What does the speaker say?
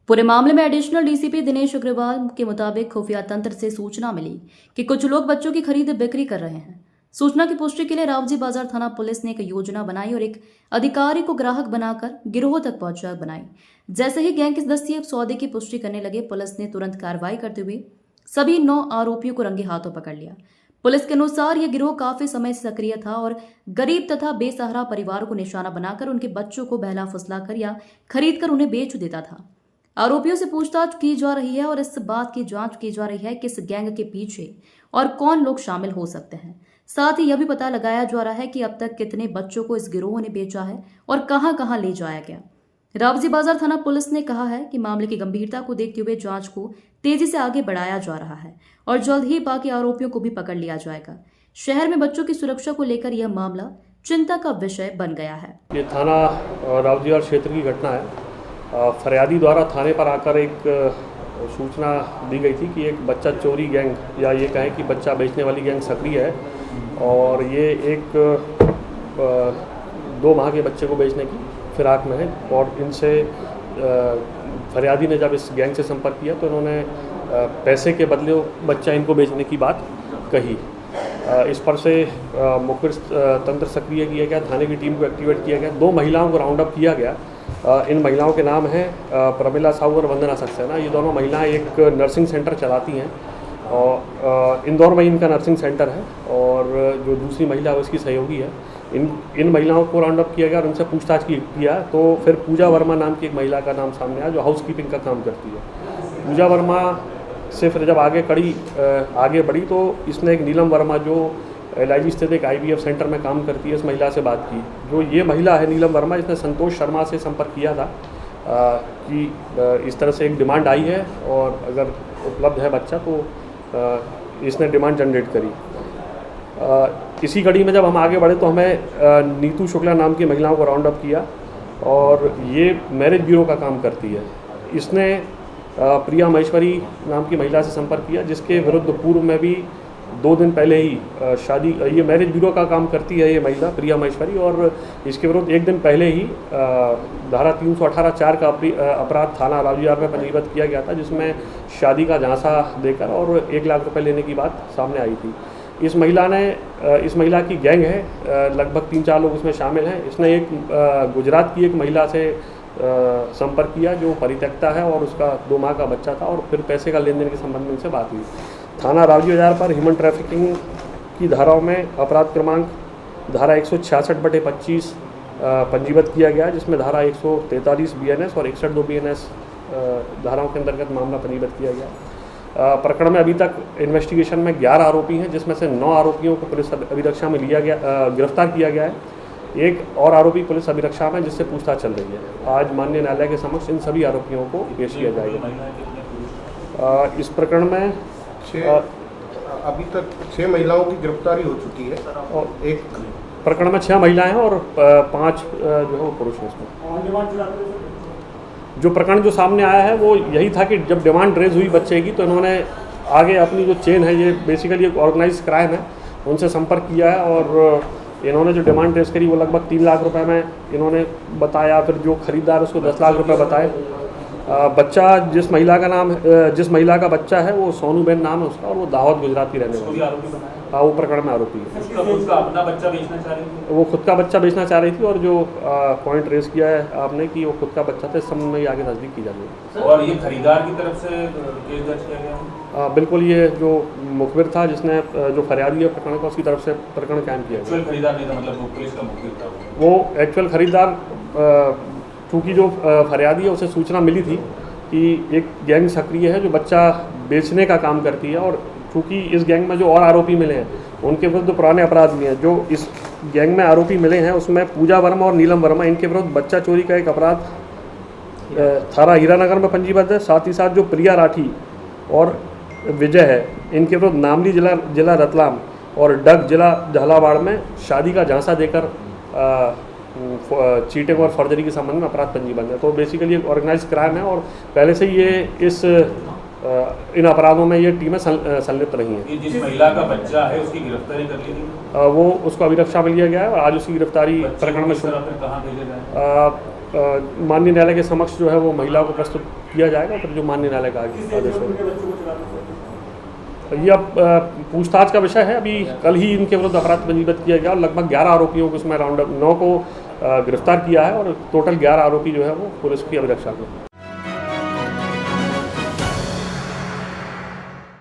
पूरे मामले में एडिशनल डीसीपी दिनेश अग्रवाल के मुताबिक खुफिया तंत्र से सूचना मिली कि कुछ लोग बच्चों की खरीद बिक्री कर रहे हैं। सूचना की पुष्टि के लिए रावजी बाजार थाना पुलिस ने एक योजना बनाई और एक अधिकारी को ग्राहक बनाकर गिरोह तक पहुंचा बनाई। जैसे ही गैंग के सदस्य सौदे की पुष्टि करने लगे, पुलिस ने तुरंत कार्रवाई करते हुए सभी 9 आरोपियों को रंगे हाथों पकड़ लिया। पुलिस के अनुसार यह गिरोह काफी समय से सक्रिय था और गरीब तथा बेसहारा परिवारों को निशाना बनाकर उनके बच्चों को बहला फुसलाकर या खरीद कर उन्हें बेच देता था। आरोपियों से पूछताछ की जा रही है और इस बात की जांच की जा रही है कि इस गैंग के पीछे और कौन लोग शामिल हो सकते हैं। साथ ही यह भी पता लगाया जा रहा है कि अब तक कितने बच्चों को इस गिरोह ने बेचा है और कहां कहां ले जाया गया। रावजी बाजार थाना पुलिस ने कहा है कि मामले की गंभीरता को देखते हुए जांच को तेजी से आगे बढ़ाया जा रहा है और जल्द ही बाकी आरोपियों को भी पकड़ लिया जाएगा। शहर में बच्चों की सुरक्षा को लेकर यह मामला चिंता का विषय बन गया है। ये थाना रावजी बाजार क्षेत्र की घटना है। फरियादी द्वारा थाने पर आकर एक सूचना दी गई थी कि एक बच्चा चोरी गैंग या ये कहें कि बच्चा बेचने वाली गैंग सक्रिय है और ये एक 2 माह के बच्चे को बेचने की फिराक में है। और इनसे फरियादी ने जब इस गैंग से संपर्क किया तो इन्होंने पैसे के बदले बच्चा इनको बेचने की बात कही। इस पर से मुखबिर तंत्र सक्रिय किया गया, थाने की टीम को एक्टिवेट किया गया, 2 महिलाओं को राउंड अप किया गया। इन महिलाओं के नाम हैं प्रमिला साहू और वंदना सक्सेना। ये दोनों महिलाएं एक नर्सिंग सेंटर चलाती हैं और इंदौर में इनका नर्सिंग सेंटर है और जो दूसरी महिला है उसकी सहयोगी है। इन महिलाओं को राउंड अप किया गया और उनसे पूछताछ किया तो फिर पूजा वर्मा नाम की एक महिला का नाम सामने आया जो हाउसकीपिंग का काम करती है। पूजा वर्मा से फिर जब आगे बढ़ी तो इसने एक नीलम वर्मा जो LIG स्थित एक IVF सेंटर में काम करती है इस महिला से बात की। जो ये महिला है नीलम वर्मा, इसने संतोष शर्मा से संपर्क किया था कि इस तरह से एक डिमांड आई है और अगर उपलब्ध है बच्चा तो इसने डिमांड जनरेट करी। इसी कड़ी में जब हम आगे बढ़े तो हमें नीतू शुक्ला नाम की महिलाओं को राउंड अप किया और ये मैरिज ब्यूरो का काम करती है। इसने प्रिया महेश्वरी नाम की महिला से संपर्क किया जिसके विरुद्ध पूर्व में भी 2 दिन पहले ही ये मैरिज ब्यूरो का काम करती है ये महिला प्रिया महेश्वरी और इसके विरुद्ध 1 दिन पहले ही धारा 318(4) का अपराध थाना रावजी बाजार में पंजीबद्ध किया गया था जिसमें शादी का झांसा देकर और 1 लाख रुपए लेने की बात सामने आई थी। इस महिला की गैंग है, लगभग 3-4 लोग इसमें शामिल हैं। इसने एक गुजरात की एक महिला से संपर्क किया जो परित्यक्ता है और उसका 2 माह का बच्चा था और फिर पैसे का लेन देन के संबंध में उनसे बात हुई। थाना रावजी बाजार पर ह्यूमन ट्रैफिकिंग की धाराओं में अपराध क्रमांक धारा 166/25 पंजीबद्ध किया गया जिसमें धारा 143 BNS और 61(2) BNS धाराओं के अंतर्गत मामला पंजीबद्ध किया गया। प्रकरण में अभी तक इन्वेस्टिगेशन में 11 आरोपी हैं जिसमें से 9 आरोपियों को पुलिस अभिरक्षा में गिरफ्तार किया गया है। एक और आरोपी पुलिस अभिरक्षा में जिससे पूछताछ चल रही है। आज माननीय न्यायालय के समक्ष इन सभी आरोपियों को पेश किया जाएगा। इस प्रकरण में अभी तक 6 महिलाओं की गिरफ्तारी हो चुकी है और एक प्रकरण में 6 महिलाएं हैं और 5 जो है वो पुरुष हैं। इसमें जो प्रकरण जो सामने आया है वो यही था कि जब डिमांड रेज हुई बच्चे की तो इन्होंने आगे अपनी जो चेन है, ये बेसिकली एक ऑर्गेनाइज क्राइम है, उनसे संपर्क किया है और इन्होंने जो डिमांड रेज करी वो लगभग 3 लाख रुपए में इन्होंने बताया। फिर जो खरीदार उसको 10 लाख रुपए बताए। बच्चा जिस महिला का बच्चा है वो सोनूबेन नाम है उसका और वो दाहोद गुजरात की रहने वाली है। हाँ, वो प्रकरण में आरोपी है। अपना बच्चा बेचना चाह रही थी, वो खुद का बच्चा बेचना चाह रही थी और जो पॉइंट रेज किया है आपने कि वो खुद का बच्चा था, इस संबंध में आगे नजदीक की जा रही है। और ये खरीदार की तरफ से केस दर्ज किया गया? बिल्कुल, ये जो मुखबिर था जिसने जो फरियादी है प्रकरण का उसकी तरफ से प्रकरण कायम किया गया। खरीदार नहीं था, मतलब वो पुलिस का मुखबिर था? वो एक्चुअल खरीदार, चूँकि जो फरियादी है उसे सूचना मिली थी कि एक गैंग सक्रिय है जो बच्चा बेचने का काम करती है और चूँकि इस गैंग में जो और आरोपी मिले हैं उनके विरुद्ध पुराने अपराध भी हैं। जो इस गैंग में आरोपी मिले हैं उसमें पूजा वर्मा और नीलम वर्मा, इनके विरुद्ध बच्चा चोरी का एक अपराध थाना हीरानगर में पंजीबद्ध है। साथ ही साथ जो प्रिया राठी और विजय है इनके विरुद्ध नामली जिला रतलाम और डग जिला झालावाड़ में शादी का झांसा देकर चीटिंग और फर्जरी के संबंध में अपराध पंजीबद्ध है। तो बेसिकली एक ऑर्गेनाइज क्राइम है और पहले से ये इन अपराधों में ये टीमें संलिप्त रही हैं। जिस महिला का बच्चा है उसकी गिरफ्तारी कर ली गई? वो उसको अभिरक्षा में लिया गया है और आज उसकी गिरफ्तारी प्रकरण में कहाँ भेजे गए? माननीय न्यायालय के समक्ष जो है वो महिलाओं को प्रस्तुत किया जाएगा, फिर जो माननीय न्यायालय का आदेश होगा। ये अब पूछताछ का विषय है। अभी कल ही इनके विरुद्ध अपराध पंजीबद्ध किया गया और लगभग 11 आरोपियों को इसमें राउंड अप 9 को गिरफ्तार किया है और टोटल 11 आरोपी जो है वो पुलिस की अभिरक्षा में।